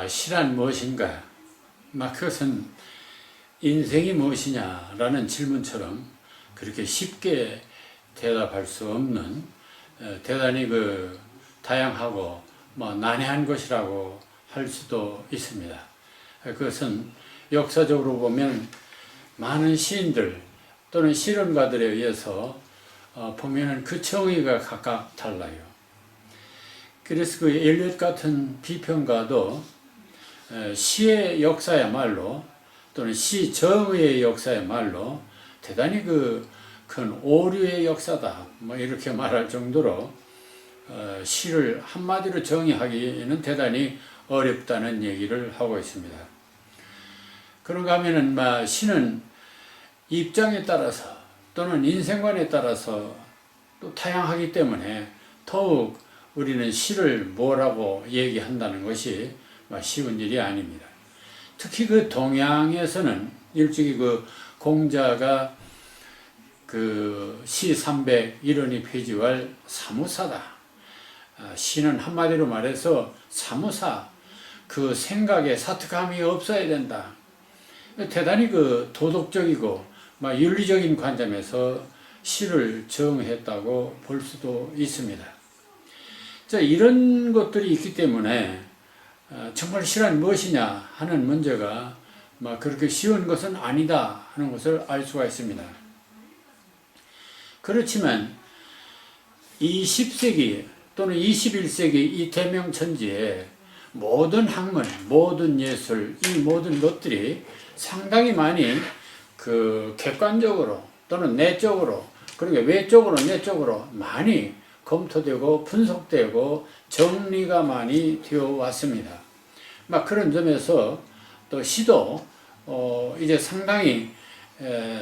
시란 무엇인가? 그것은 인생이 무엇이냐라는 질문처럼 그렇게 쉽게 대답할 수 없는 대단히 다양하고 난해한 것이라고 할 수도 있습니다. 그것은 역사적으로 보면 많은 시인들 또는 실험가들에 의해서 보면은 그 정의가 각각 달라요. 그래서 엘리엇 같은 비평가도 시의 역사야말로 또는 시 정의의 역사야말로 대단히 큰 오류의 역사다 이렇게 말할 정도로 시를 한마디로 정의하기는 대단히 어렵다는 얘기를 하고 있습니다. 그런가 하면은 시는 입장에 따라서 또는 인생관에 따라서 또 다양하기 때문에 더욱 우리는 시를 뭐라고 얘기한다는 것이 쉬운 일이 아닙니다. 특히 동양에서는 일찍이 공자가 시 301원이 폐지할 사무사다. 시는 한마디로 말해서 사무사, 그 생각에 사특함이 없어야 된다. 대단히 도덕적이고 윤리적인 관점에서 시를 정했다고 볼 수도 있습니다. 자, 이런 것들이 있기 때문에 정말 시란 무엇이냐 하는 문제가 그렇게 쉬운 것은 아니다 하는 것을 알 수가 있습니다. 그렇지만 20세기 또는 21세기 이 대명천지에 모든 학문, 모든 예술, 이 모든 것들이 상당히 많이 객관적으로 또는 내적으로, 그러니까 외적으로 내적으로 많이 검토되고 분석되고 정리가 많이 되어 왔습니다. 그런 점에서 또 시도 이제 상당히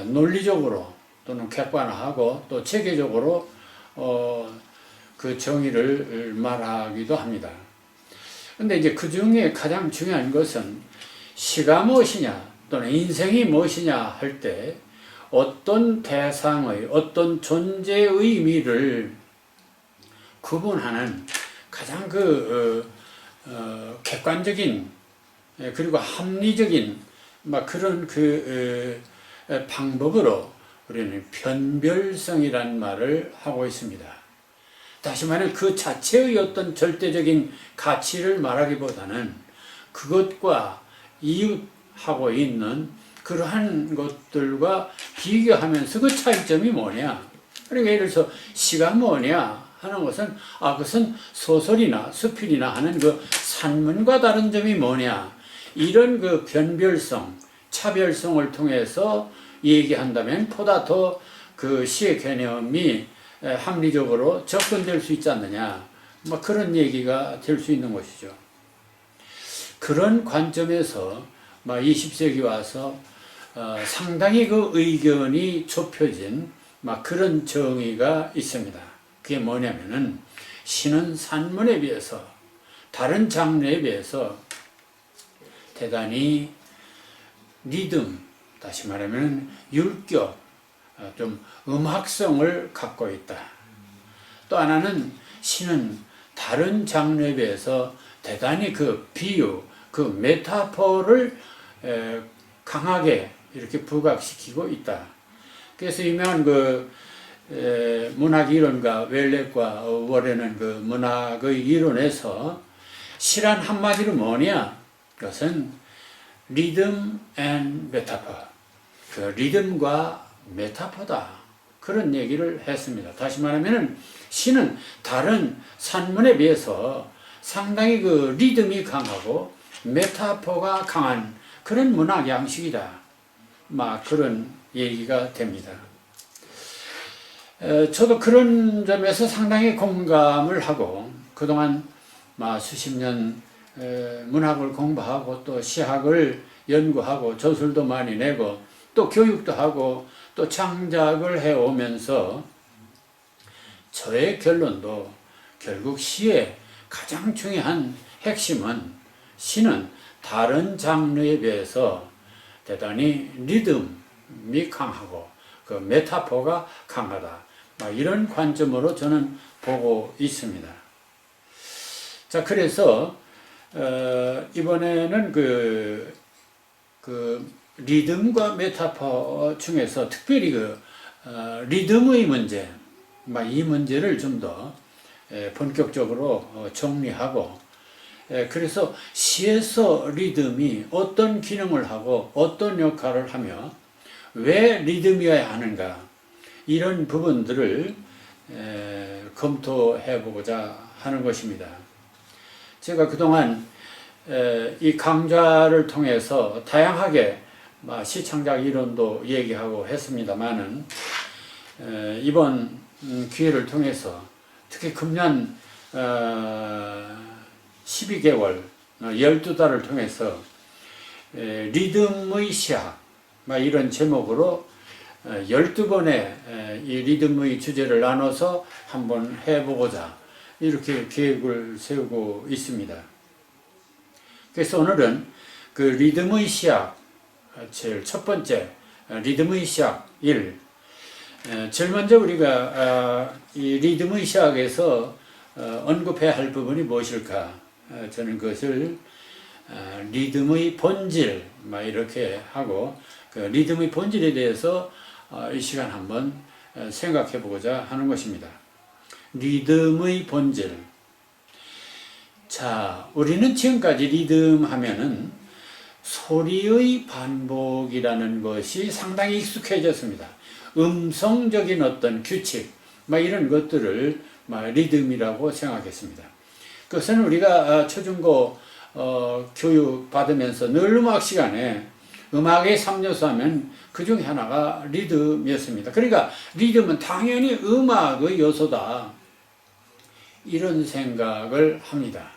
논리적으로 또는 객관화하고 또 체계적으로 그 정의를 말하기도 합니다. 근데 이제 그 중에 가장 중요한 것은 시가 무엇이냐 또는 인생이 무엇이냐 할 때 어떤 대상의 어떤 존재의 의미를 구분하는 가장 객관적인 그리고 합리적인 그런 방법으로 우리는 변별성이라는 말을 하고 있습니다. 다시 말하면 그 자체의 어떤 절대적인 가치를 말하기보다는 그것과 이웃하고 있는 그러한 것들과 비교하면서 그 차이점이 뭐냐. 그러니까 예를 들어서 시가 뭐냐 하는 것은 그것은 소설이나 수필이나 하는 산문과 다른 점이 뭐냐. 이런 변별성, 차별성을 통해서 얘기한다면 보다 더 시의 개념이 합리적으로 접근될 수 있지 않느냐. 그런 얘기가 될 수 있는 것이죠. 그런 관점에서 20세기 와서 상당히 의견이 좁혀진 그런 정의가 있습니다. 그게 뭐냐면은 시는 산문에 비해서 다른 장르에 비해서 대단히 리듬, 다시 말하면 율격, 좀 음악성을 갖고 있다. 또 하나는 시는 다른 장르에 비해서 대단히 비유, 메타포를 강하게 이렇게 부각시키고 있다. 그래서 유명한 문학 이론가 웰렉과 워렌은 문학의 이론에서 시란 한마디로 뭐냐? 그것은 리듬 앤 메타포. 리듬과 메타포다. 그런 얘기를 했습니다. 다시 말하면 시는 다른 산문에 비해서 상당히 리듬이 강하고 메타포가 강한 그런 문학 양식이다. 그런 얘기가 됩니다. 저도 그런 점에서 상당히 공감을 하고 그동안 수십 년 문학을 공부하고 또 시학을 연구하고 저술도 많이 내고 또 교육도 하고 또 창작을 해오면서 저의 결론도 결국 시의 가장 중요한 핵심은 시는 다른 장르에 비해서 대단히 리듬이 강하고 메타포가 강하다. 이런 관점으로 저는 보고 있습니다. 자, 그래서 이번에는 그 리듬과 메타포 중에서 특별히 리듬의 문제, 이 문제를 좀 더 본격적으로 정리하고, 그래서 시에서 리듬이 어떤 기능을 하고 어떤 역할을 하며 왜 리듬이어야 하는가, 이런 부분들을 검토해 보고자 하는 것입니다. 제가 그동안 이 강좌를 통해서 다양하게 시창작 이론도 얘기하고 했습니다만은, 이번 기회를 통해서 특히 금년 12개월 12달을 통해서 리듬의 시학 이런 제목으로 12번의 이 리듬의 주제를 나눠서 한번 해보고자 이렇게 계획을 세우고 있습니다. 그래서 오늘은 그 리듬의 시학, 제일 첫 번째 리듬의 시학 1. 제일 먼저 우리가 이 리듬의 시학에서 언급해야 할 부분이 무엇일까? 저는 그것을 리듬의 본질 이렇게 하고, 그 리듬의 본질에 대해서 이 시간 한번 생각해 보고자 하는 것입니다. 리듬의 본질. 자, 우리는 지금까지 리듬 하면은 소리의 반복이라는 것이 상당히 익숙해졌습니다. 음성적인 어떤 규칙, 이런 것들을 리듬이라고 생각했습니다. 그것은 우리가 초중고 교육 받으면서 늘 음악 시간에 음악의 3요소 하면 그 중에 하나가 리듬이었습니다. 그러니까 리듬은 당연히 음악의 요소다, 이런 생각을 합니다.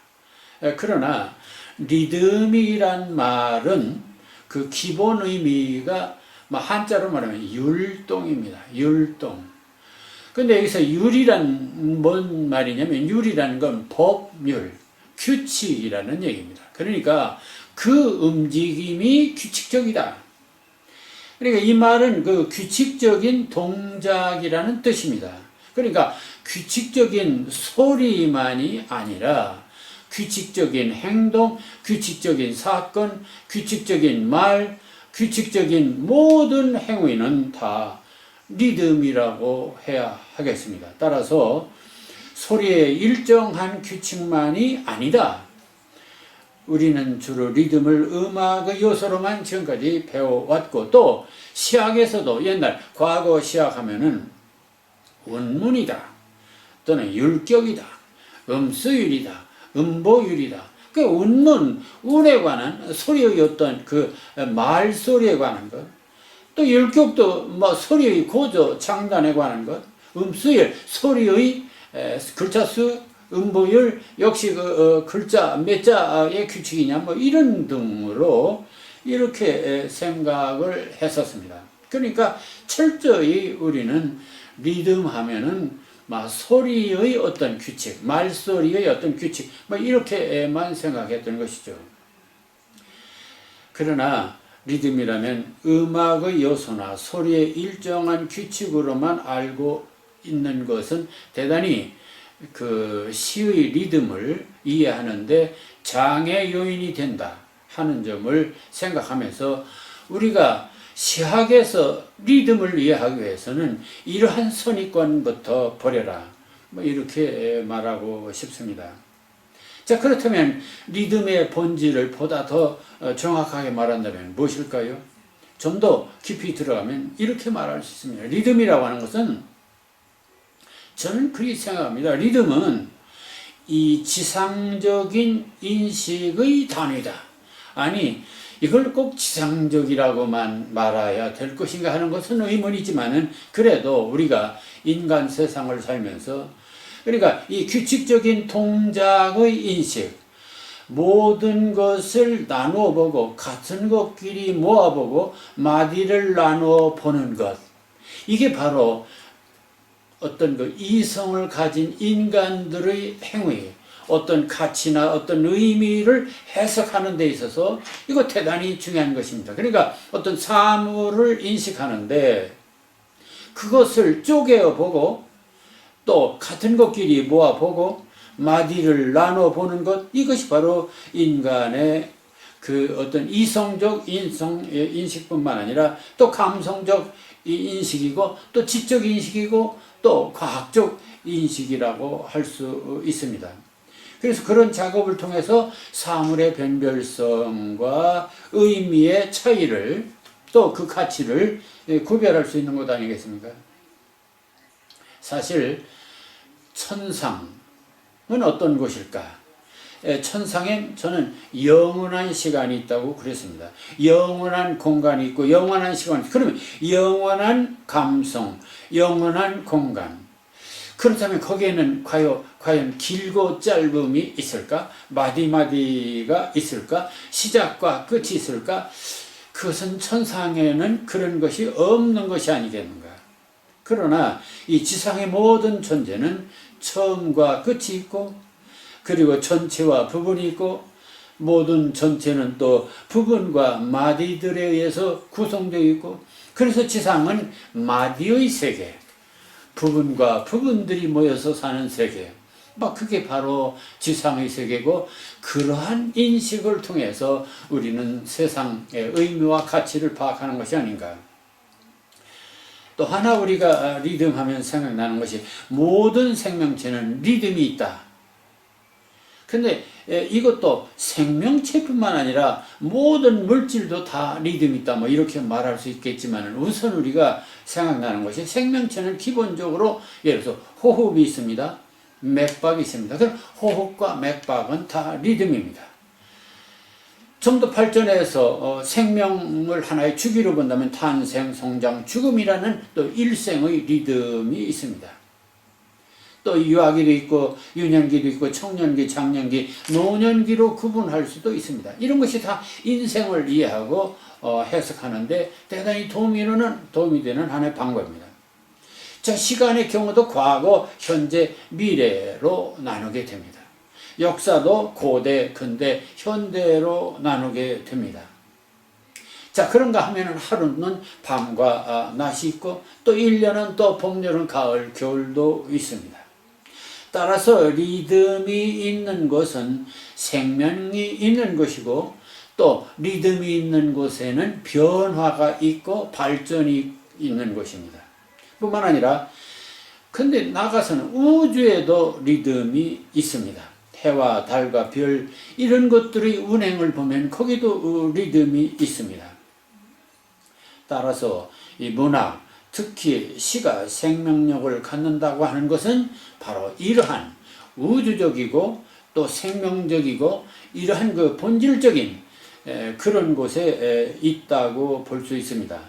그러나 리듬이란 말은 그 기본 의미가 한자로 말하면 율동입니다. 율동. 근데 여기서 율이란 뭔 말이냐면, 율이라는 건 법률, 규칙이라는 얘기입니다. 그러니까 그 움직임이 규칙적이다. 그러니까 이 말은 그 규칙적인 동작이라는 뜻입니다. 그러니까 규칙적인 소리만이 아니라 규칙적인 행동, 규칙적인 사건, 규칙적인 말, 규칙적인 모든 행위는 다 리듬이라고 해야 하겠습니다. 따라서 소리의 일정한 규칙만이 아니다. 우리는 주로 리듬을 음악의 요소로만 지금까지 배워왔고, 또 시학에서도 옛날 과거 시학하면은 운문이다, 또는 율격이다, 음수율이다, 음보율이다. 그 운문, 운에 관한 소리의 어떤 그 말소리에 관한 것, 또 율격도 소리의 고조, 장단에 관한 것, 음수율, 소리의 글자 수, 음보율, 역시 글자 몇 자의 규칙이냐, 이런 등으로 이렇게 생각을 했었습니다. 그러니까 철저히 우리는 리듬 하면은 소리의 어떤 규칙, 말소리의 어떤 규칙, 이렇게만 생각했던 것이죠. 그러나 리듬이라면 음악의 요소나 소리의 일정한 규칙으로만 알고 있는 것은 대단히 그 시의 리듬을 이해하는데 장애 요인이 된다 하는 점을 생각하면서, 우리가 시학에서 리듬을 이해하기 위해서는 이러한 선입관부터 버려라, 이렇게 말하고 싶습니다. 자, 그렇다면 리듬의 본질을 보다 더 정확하게 말한다면 무엇일까요? 좀 더 깊이 들어가면 이렇게 말할 수 있습니다. 리듬이라고 하는 것은, 저는 그렇게 생각합니다. 리듬은 이 지상적인 인식의 단위다. 아니, 이걸 꼭 지상적이라고만 말해야 될 것인가 하는 것은 의문이지만은, 그래도 우리가 인간 세상을 살면서, 그러니까 이 규칙적인 동작의 인식, 모든 것을 나누어 보고 같은 것끼리 모아보고 마디를 나누어 보는 것, 이게 바로 어떤 그 이성을 가진 인간들의 행위, 어떤 가치나 어떤 의미를 해석하는 데 있어서 이거 대단히 중요한 것입니다. 그러니까 어떤 사물을 인식하는데 그것을 쪼개어 보고 또 같은 것끼리 모아보고 마디를 나눠보는 것, 이것이 바로 인간의 그 어떤 이성적 인식뿐만 아니라 또 감성적 인식이고 또 지적 인식이고 또 과학적 인식이라고 할 수 있습니다. 그래서 그런 작업을 통해서 사물의 변별성과 의미의 차이를 또 그 가치를 구별할 수 있는 것 아니겠습니까? 사실 천상은 어떤 곳일까? 천상엔 저는 영원한 시간이 있다고 그랬습니다. 영원한 공간이 있고 영원한 시간이, 그러면 영원한 감성, 영원한 공간. 그렇다면 거기에는 과연 길고 짧음이 있을까? 마디마디가 있을까? 시작과 끝이 있을까? 그것은 천상에는 그런 것이 없는 것이 아니겠는가? 그러나 이 지상의 모든 존재는 처음과 끝이 있고 그리고 전체와 부분이 있고 모든 전체는 또 부분과 마디들에 의해서 구성되어 있고 그래서 지상은 마디의 세계, 부분과 부분들이 모여서 사는 세계, 그게 바로 지상의 세계고 그러한 인식을 통해서 우리는 세상의 의미와 가치를 파악하는 것이 아닌가. 또 하나 우리가 리듬하면 생각나는 것이 모든 생명체는 리듬이 있다. 근데 이것도 생명체뿐만 아니라 모든 물질도 다 리듬이 있다. 이렇게 말할 수 있겠지만 우선 우리가 생각나는 것이 생명체는 기본적으로 예를 들어서 호흡이 있습니다. 맥박이 있습니다. 그럼 호흡과 맥박은 다 리듬입니다. 좀 더 발전해서 생명을 하나의 주기로 본다면 탄생, 성장, 죽음이라는 또 일생의 리듬이 있습니다. 또 유아기도 있고 유년기도 있고 청년기, 장년기, 노년기로 구분할 수도 있습니다. 이런 것이 다 인생을 이해하고 해석하는데 대단히 도움이 되는 하나의 방법입니다. 자, 시간의 경우도 과거, 현재, 미래로 나누게 됩니다. 역사도 고대, 근대, 현대로 나누게 됩니다. 자, 그런가 하면 하루는 밤과 낮이 있고 또 1년은 또 봄, 여름, 가을, 겨울도 있습니다. 따라서 리듬이 있는 곳은 생명이 있는 것이고 또 리듬이 있는 곳에는 변화가 있고 발전이 있는 것입니다. 뿐만 아니라 근데 나가서는 우주에도 리듬이 있습니다. 해와 달과 별 이런 것들의 운행을 보면 거기도 리듬이 있습니다. 따라서 이 문학, 특히 시가 생명력을 갖는다고 하는 것은 바로 이러한 우주적이고 또 생명적이고 이러한 그 본질적인 그런 곳에 있다고 볼 수 있습니다.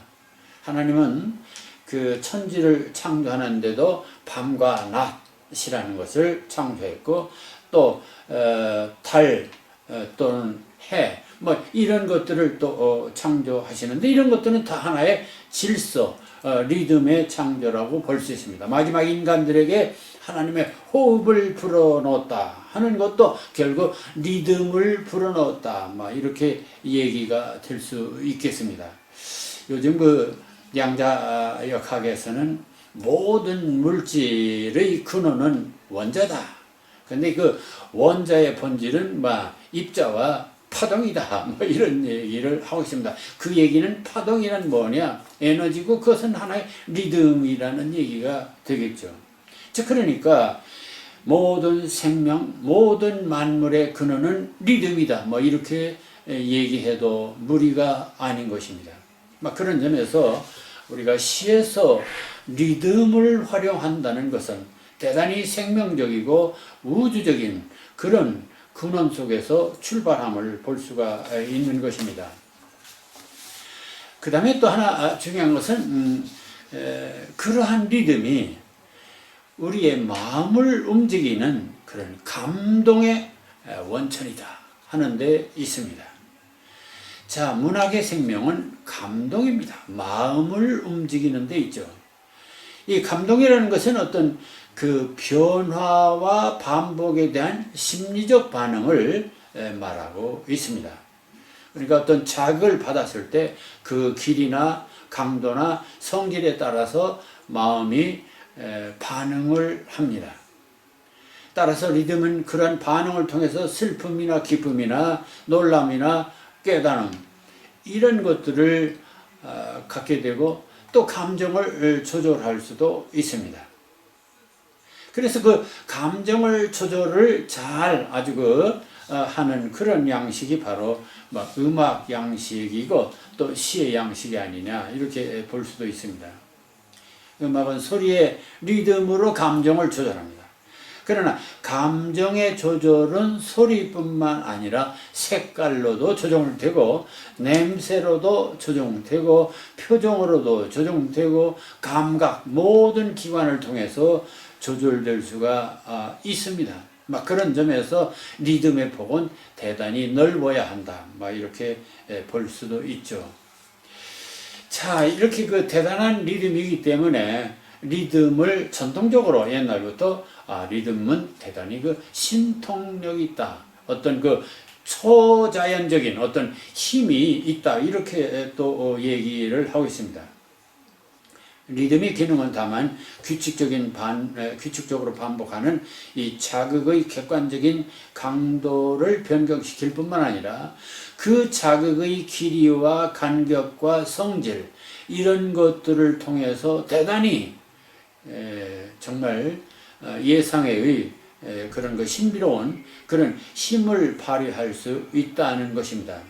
하나님은 그 천지를 창조하는데도 밤과 낮이라는 것을 창조했고 또 달 또는 해 이런 것들을 또 창조하시는데 이런 것들은 다 하나의 질서, 리듬의 창조라고 볼 수 있습니다. 마지막 인간들에게 하나님의 호흡을 불어넣었다 하는 것도 결국 리듬을 불어넣었다 이렇게 얘기가 될 수 있겠습니다. 요즘 그 양자역학에서는 모든 물질의 근원은 원자다. 근데 그 원자의 본질은 입자와 파동이다. 이런 얘기를 하고 있습니다. 그 얘기는 파동이란 뭐냐? 에너지고 그것은 하나의 리듬이라는 얘기가 되겠죠. 즉, 그러니까 모든 생명, 모든 만물의 근원은 리듬이다. 이렇게 얘기해도 무리가 아닌 것입니다. 그런 점에서 우리가 시에서 리듬을 활용한다는 것은 대단히 생명적이고 우주적인 그런 근원 속에서 출발함을 볼 수가 있는 것입니다. 그 다음에 또 하나 중요한 것은 그러한 리듬이 우리의 마음을 움직이는 그런 감동의 원천이다 하는 데 있습니다. 자, 문학의 생명은 감동입니다. 마음을 움직이는 데 있죠. 이 감동이라는 것은 어떤 그 변화와 반복에 대한 심리적 반응을 말하고 있습니다. 그러니까 어떤 자극을 받았을 때 그 길이나 강도나 성질에 따라서 마음이 반응을 합니다. 따라서 리듬은 그런 반응을 통해서 슬픔이나 기쁨이나 놀람이나 깨달음 이런 것들을 갖게 되고 또 감정을 조절할 수도 있습니다. 그래서 그 감정을 조절을 잘 아주 하는 그런 양식이 바로 음악 양식이고 또 시의 양식이 아니냐 이렇게 볼 수도 있습니다. 음악은 소리의 리듬으로 감정을 조절합니다. 그러나 감정의 조절은 소리뿐만 아니라 색깔로도 조정되고 냄새로도 조정되고 표정으로도 조정되고 감각 모든 기관을 통해서 조절될 수가 있습니다. 그런 점에서 리듬의 폭은 대단히 넓어야 한다. 이렇게 볼 수도 있죠. 자, 이렇게 그 대단한 리듬이기 때문에 리듬을 전통적으로 옛날부터 리듬은 대단히 그 신통력이 있다. 어떤 그 초자연적인 어떤 힘이 있다. 이렇게 또 얘기를 하고 있습니다. 리듬의 기능은 다만 규칙적으로 반복하는 이 자극의 객관적인 강도를 변경시킬 뿐만 아니라 그 자극의 길이와 간격과 성질 이런 것들을 통해서 대단히 정말 예상외의 그런 신비로운 그런 힘을 발휘할 수 있다는 것입니다.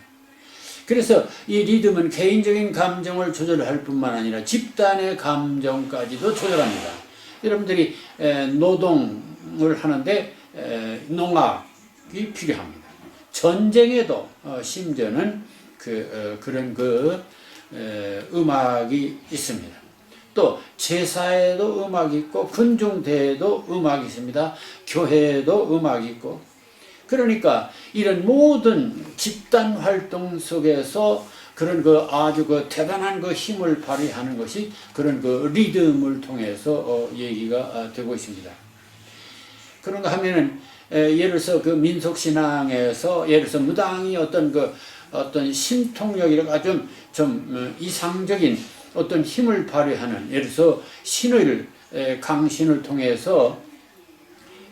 그래서 이 리듬은 개인적인 감정을 조절할 뿐만 아니라 집단의 감정까지도 조절합니다. 여러분들이 노동을 하는데 농악이 필요합니다. 전쟁에도 심지어는 그런 음악이 있습니다. 또 제사에도 음악이 있고 군중대회에도 음악이 있습니다. 교회에도 음악이 있고 그러니까 이런 모든 집단 활동 속에서 그런 아주 대단한 힘을 발휘하는 것이 그런 리듬을 통해서 얘기가 되고 있습니다. 그런가 하면은 예를 들어서 민속신앙에서 예를 들어서 무당이 어떤 신통력이라고 좀 이상적인 어떤 힘을 발휘하는 예를 들어서 강신을 통해서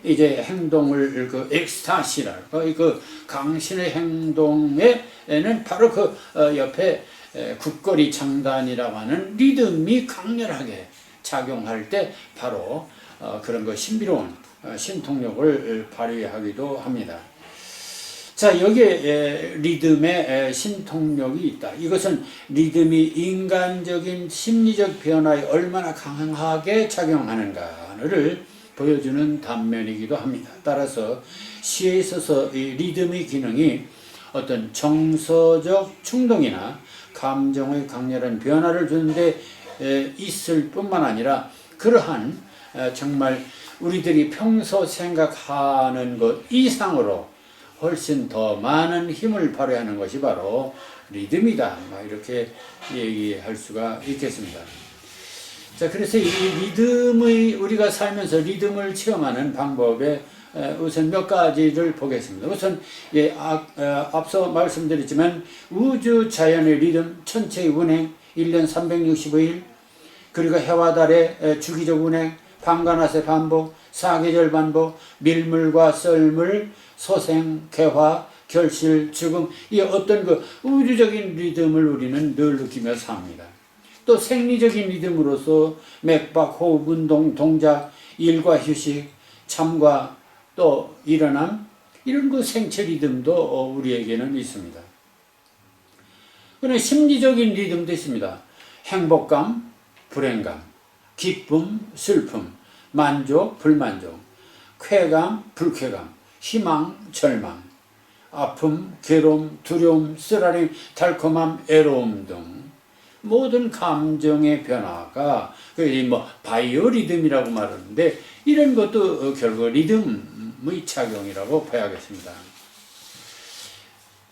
이제 행동을 엑스타시라고 강신의 행동에는 바로 옆에 국거리 장단이라고 하는 리듬이 강렬하게 작용할 때 바로 그런 신비로운 신통력을 발휘하기도 합니다. 자, 여기에 리듬의 신통력이 있다. 이것은 리듬이 인간적인 심리적 변화에 얼마나 강하게 작용하는가를 보여주는 단면이기도 합니다. 따라서 시에 있어서 이 리듬의 기능이 어떤 정서적 충동이나 감정의 강렬한 변화를 주는데 있을 뿐만 아니라 그러한 정말 우리들이 평소 생각하는 것 이상으로 훨씬 더 많은 힘을 발휘하는 것이 바로 리듬이다. 이렇게 얘기할 수가 있겠습니다. 자, 그래서 이 우리가 살면서 리듬을 체험하는 방법에 우선 몇 가지를 보겠습니다. 우선 앞서 말씀드렸지만 우주 자연의 리듬, 천체의 운행, 1년 365일, 그리고 해와 달의 주기적 운행, 밤과 낮의 반복, 사계절 반복, 밀물과 썰물, 소생, 개화, 결실, 죽음, 이 어떤 우주적인 리듬을 우리는 늘 느끼며 삽니다. 또 생리적인 리듬으로서 맥박, 호흡, 운동, 동작, 일과 휴식, 잠과 또 일어남 이런 생체 리듬도 우리에게는 있습니다. 그런데 심리적인 리듬도 있습니다. 행복감, 불행감, 기쁨, 슬픔, 만족, 불만족, 쾌감, 불쾌감, 희망, 절망, 아픔, 괴로움, 두려움, 쓰라림, 달콤함, 애로움 등 모든 감정의 변화가 바이오 리듬이라고 말하는데 이런 것도 결국 리듬의 작용이라고 봐야겠습니다.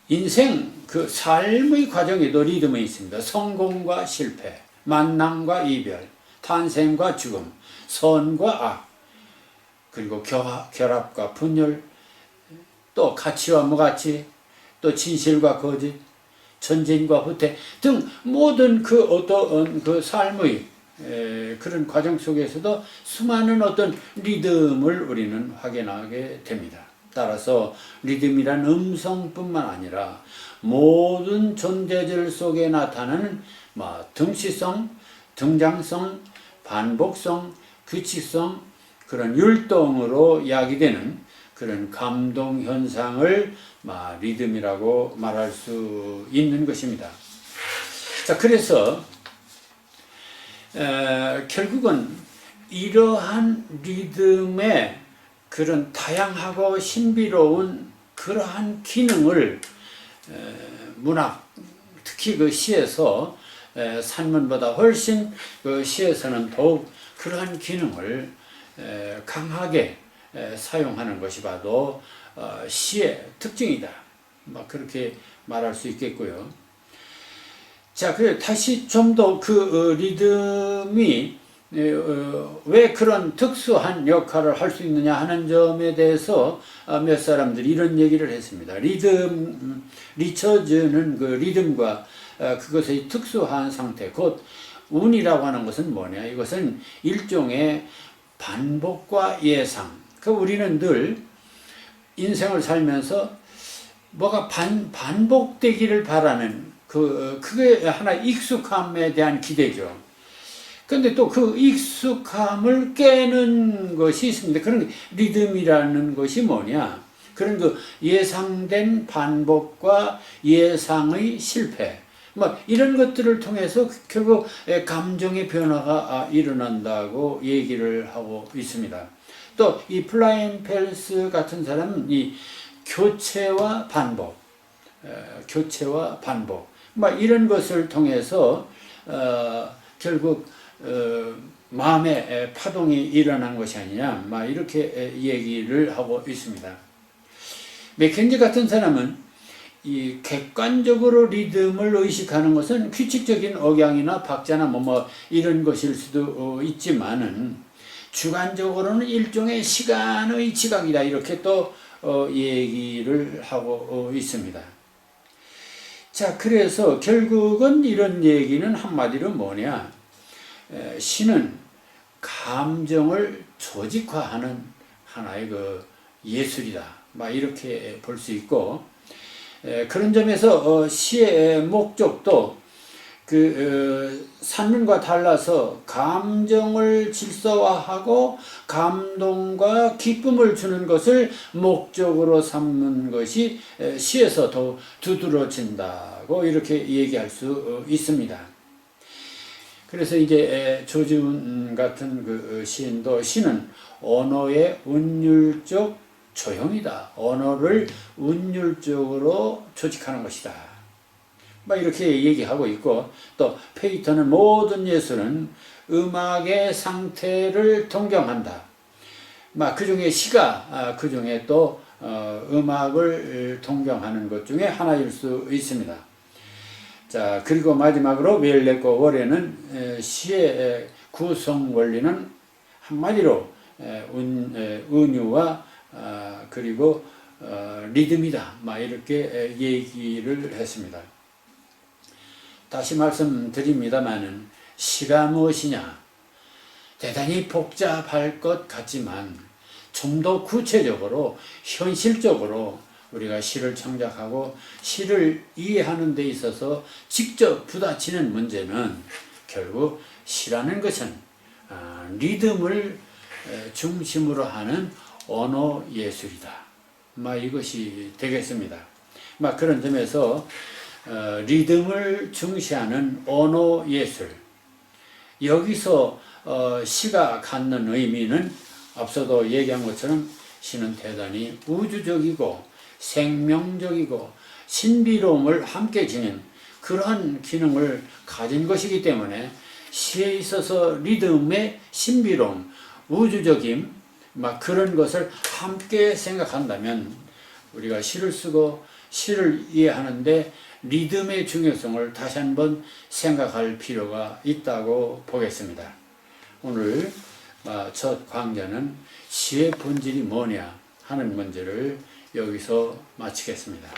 인생 삶의 과정에도 리듬이 있습니다. 성공과 실패, 만남과 이별, 탄생과 죽음, 선과 악, 그리고 결합과 분열, 또 가치와 무가치, 또 진실과 거짓, 전진과 후퇴 등 모든 어떤 삶의 그런 과정 속에서도 수많은 어떤 리듬을 우리는 확인하게 됩니다. 따라서 리듬이란 음성뿐만 아니라 모든 존재들 속에 나타나는 등시성, 등장성, 반복성, 규칙성, 그런 율동으로 야기되는 그런 감동 현상을 리듬이라고 말할 수 있는 것입니다. 자, 그래서 결국은 이러한 리듬의 그런 다양하고 신비로운 그러한 기능을 문학, 특히 그 시에서 산문보다 훨씬 그 시에서는 더욱 그러한 기능을 강하게 사용하는 것이 바로 시의 특징이다. 그렇게 말할 수 있겠고요. 자, 그래 다시 좀 더 그 리듬이 왜 그런 특수한 역할을 할 수 있느냐 하는 점에 대해서 몇 사람들이 이런 얘기를 했습니다. 리처즈는 그 리듬과 그것의 특수한 상태, 곧 운이라고 하는 것은 뭐냐? 이것은 일종의 반복과 예상. 우리는 늘 인생을 살면서 뭐가 반복되기를 바라는 그게 하나 익숙함에 대한 기대죠. 근데 또 그 익숙함을 깨는 것이 있습니다. 그런 리듬이라는 것이 뭐냐? 그런 그 예상된 반복과 예상의 실패. 이런 것들을 통해서 결국 감정의 변화가 일어난다고 얘기를 하고 있습니다. 또 이 플라인 펠스 같은 사람은 이 교체와 반복, 이런 것을 통해서 결국 마음의 파동이 일어난 것이 아니냐, 이렇게 얘기를 하고 있습니다. 맥켄지 같은 사람은 이 객관적으로 리듬을 의식하는 것은 규칙적인 억양이나 박자나 이런 것일 수도 있지만은 주관적으로는 일종의 시간의 지각이다, 이렇게 또 얘기를 하고 있습니다. 자, 그래서 결국은 이런 얘기는 한마디로 뭐냐? 시는 감정을 조직화하는 하나의 그 예술이다, 이렇게 볼 수 있고, 그런 점에서 시의 목적도 산문과 달라서 감정을 질서화하고 감동과 기쁨을 주는 것을 목적으로 삼는 것이 시에서 더 두드러진다고 이렇게 얘기할 수 있습니다. 그래서 이제 조지훈 같은 그 시인도 시는 언어의 운율적 조형이다. 언어를 운율적으로 조직하는 것이다. 이렇게 얘기하고 있고, 또 페이터는 모든 예술은 음악의 상태를 동경한다. 그 중에 시가 그 중에 또 음악을 동경하는 것 중에 하나일 수 있습니다. 자, 그리고 마지막으로 웰레코 월에는 시의 구성 원리는 한마디로 은유와 그리고 리듬이다, 이렇게 얘기를 했습니다. 다시 말씀드립니다만은 시가 무엇이냐? 대단히 복잡할 것 같지만 좀 더 구체적으로 현실적으로 우리가 시를 창작하고 시를 이해하는 데 있어서 직접 부딪히는 문제는 결국 시라는 것은 리듬을 중심으로 하는 언어 예술이다. 이것이 되겠습니다. 그런 점에서 리듬을 중시하는 언어 예술, 여기서 시가 갖는 의미는 앞서도 얘기한 것처럼 시는 대단히 우주적이고 생명적이고 신비로움을 함께 지닌 그러한 기능을 가진 것이기 때문에 시에 있어서 리듬의 신비로움, 우주적임, 그런 것을 함께 생각한다면 우리가 시를 쓰고 시를 이해하는데 리듬의 중요성을 다시 한번 생각할 필요가 있다고 보겠습니다. 오늘 첫 강좌는 시의 본질이 뭐냐 하는 문제를 여기서 마치겠습니다.